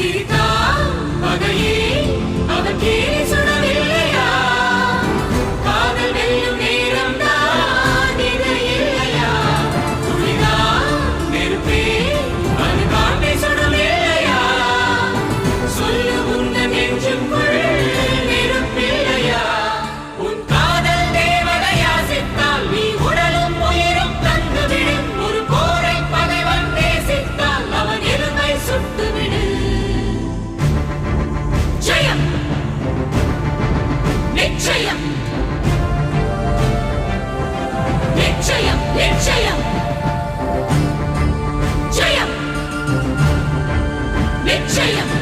சிரித்தான் பகையே அவன் கேலி சுடவில்லையா? காதல் வெல்லும் நேரம் தான் இது இல்லையா? துளிதான் நெருப்பே அது காட்டை சுடவில்லையா? சொல்லு உந்தன் நெஞ்சுக்குள் நெருப்பில்லையா? உன் காதல் தேவதையா சித்தால் நீ உடலும் உயிரும் தந்துவிடு. ஒரு போரை பகைவன் நேசித்தால் அவன் எருமை சுட்டுவிடு. ஜெயம் நிச்சயம் நிச்சயம் நிச்சயம் ஜெயம் நிச்சயம்.